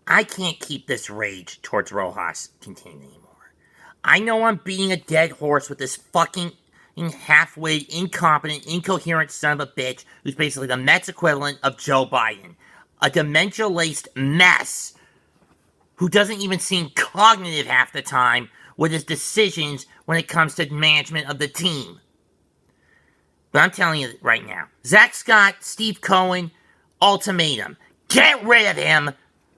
I can't keep this rage towards Rojas contained anymore. I know I'm beating a dead horse with this fucking half-witted, incompetent, incoherent son of a bitch who's basically the Mets equivalent of Joe Biden. A dementia-laced mess who doesn't even seem cognitive half the time with his decisions when it comes to management of the team. But I'm telling you right now, Zack Scott, Steve Cohen, ultimatum. Get rid of him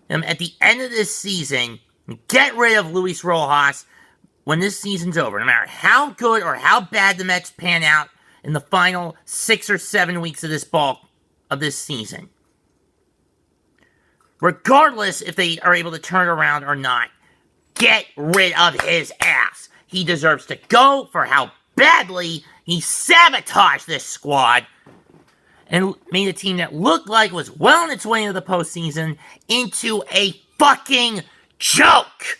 at the end of this season. Get rid of Luis Rojas when this season's over. No matter how good or how bad the Mets pan out in the final 6 or 7 weeks of this season. Regardless if they are able to turn it around or not, get rid of his ass. He deserves to go for how badly he sabotaged this squad and made a team that looked like was well on its way into the postseason into a fucking joke.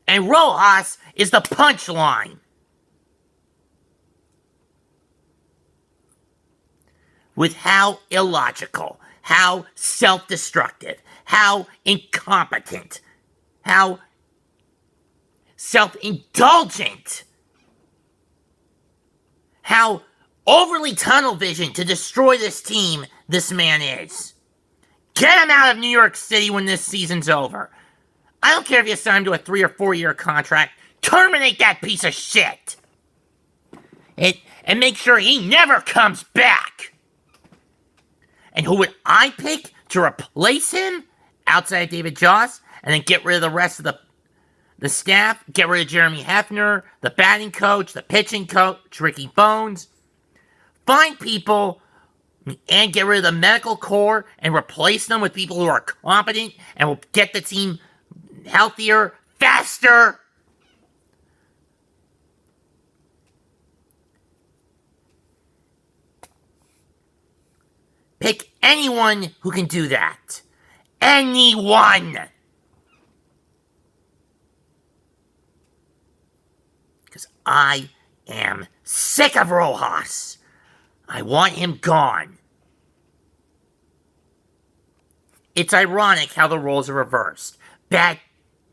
And Rojas is the punchline. With how illogical, how self-destructive, how incompetent, how self-indulgent, how overly tunnel vision to destroy this team this man is. Get him out of New York City when this season's over. I don't care if you sign him to a 3 or 4 year contract. Terminate that piece of shit. And make sure he never comes back. And who would I pick to replace him outside David Joss? And then get rid of the rest of the staff. Get rid of Jeremy Hefner, the batting coach, the pitching coach, Ricky Bones. Find people and get rid of the medical corps and replace them with people who are competent and will get the team healthier, faster. Pick anyone who can do that. Anyone! Because I am sick of Rojas. I want him gone. It's ironic how the roles are reversed. Bad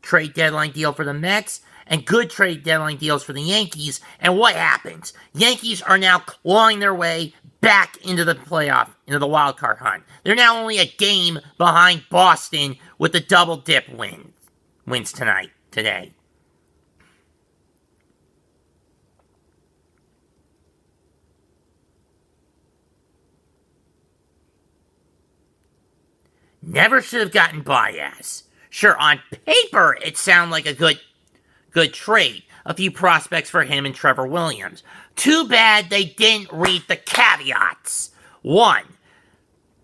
trade deadline deal for the Mets and good trade deadline deals for the Yankees. And what happens? Yankees are now clawing their way back into the playoff, into the wild card hunt. They're now only a game behind Boston with the double dip wins today. Never should have gotten Baez. Sure, on paper, it sounded like a good trade. A few prospects for him and Trevor Williams. Too bad they didn't read the caveats. 1,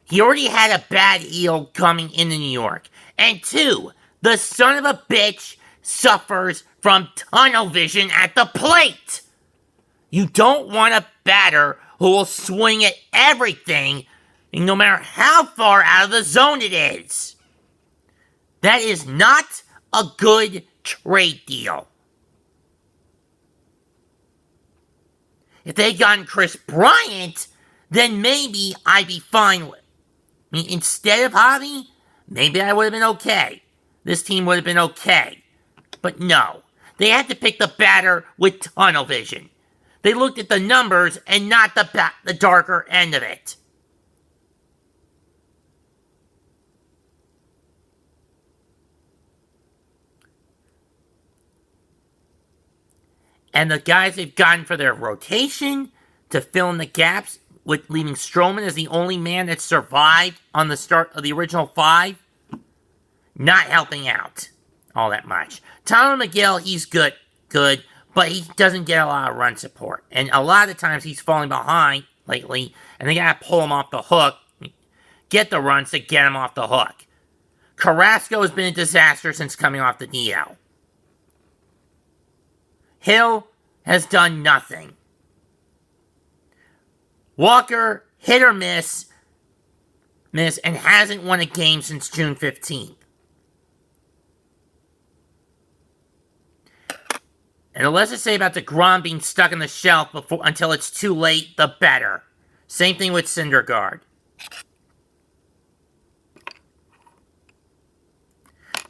he already had a bad heel coming into New York. And 2, the son of a bitch suffers from tunnel vision at the plate. You don't want a batter who will swing at everything, no matter how far out of the zone it is. That is not a good trade deal. If they had gotten Chris Bryant, then maybe I'd be fine with it. I mean, instead of Javi, maybe I would have been okay. This team would have been okay. But no, they had to pick the batter with tunnel vision. They looked at the numbers and not the darker end of it. And the guys they've gotten for their rotation to fill in the gaps, with leaving Stroman as the only man that survived on the start of the original 5, not helping out all that much. Tyler McGill, he's good, but he doesn't get a lot of run support. And a lot of the times he's falling behind lately, and they gotta pull him off the hook, get the runs to get him off the hook. Carrasco has been a disaster since coming off the DL. Hill has done nothing. Walker, hit or miss, and hasn't won a game since June 15th. And the less I say about DeGrom being stuck on the shelf until it's too late, the better. Same thing with Syndergaard.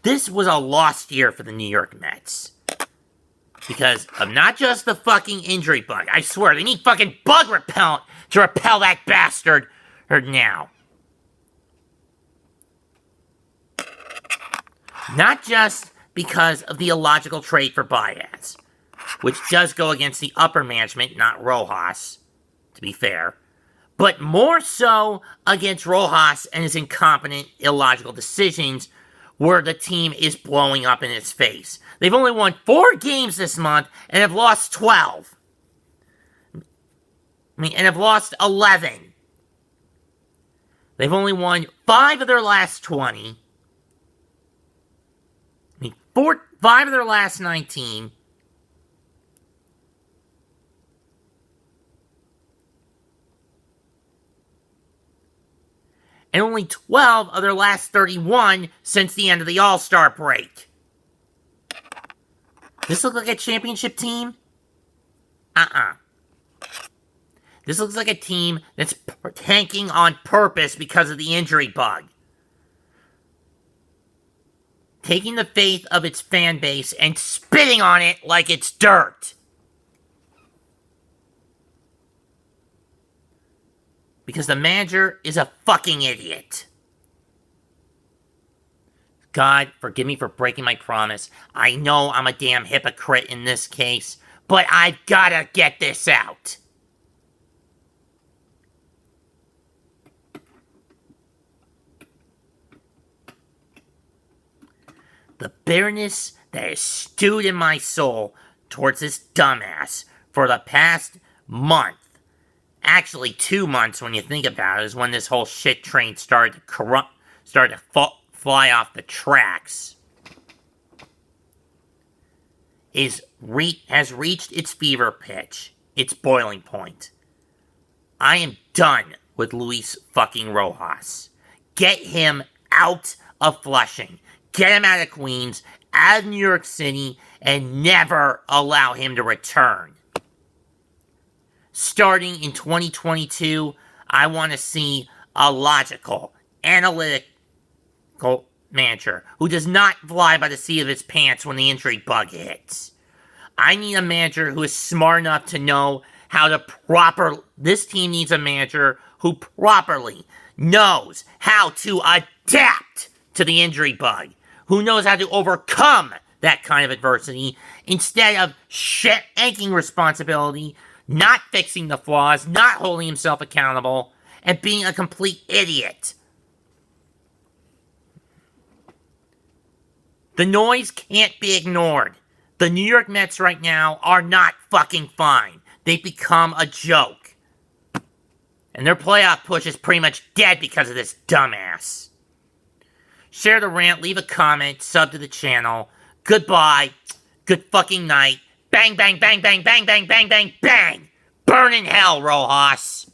this was a lost year for the New York Mets. Because of not just the fucking injury bug. I swear, they need fucking bug repellent to repel that bastard now. Not just because of the illogical trade for Baez, which does go against the upper management, not Rojas, to be fair, but more so against Rojas and his incompetent, illogical decisions where the team is blowing up in its face. They've only won 4 games this month and have lost 12. And have lost 11. They've only won 5 of their last 20. 5 of their last 19. And only 12 of their last 31 since the end of the All-Star break. This looks like a championship team? This looks like a team that's tanking on purpose because of the injury bug. Taking the faith of its fan base and spitting on it like it's dirt. Because the manager is a fucking idiot. God, forgive me for breaking my promise. I know I'm a damn hypocrite in this case, but I've gotta get this out. The bitterness that has stewed in my soul towards this dumbass for the past month, actually 2 months when you think about it, is when this whole shit train started to fly off the tracks, has reached its fever pitch, its boiling point. I am done with Luis fucking Rojas. Get him out of Flushing. Get him out of Queens, out of New York City, and never allow him to return. Starting in 2022, I want to see a logical, analytical manager who does not fly by the seat of his pants when the injury bug hits. I need a manager who is smart enough to know how to this team needs a manager who properly knows how to adapt to the injury bug, who knows how to overcome that kind of adversity instead of taking responsibility, not fixing the flaws, not holding himself accountable, and being a complete idiot. The noise can't be ignored. The New York Mets right now are not fucking fine. They've become a joke. And their playoff push is pretty much dead because of this dumbass. Share the rant, leave a comment, sub to the channel. Goodbye. Good fucking night. Bang, bang, bang, bang, bang, bang, bang, bang, bang. Burn in hell, Rojas.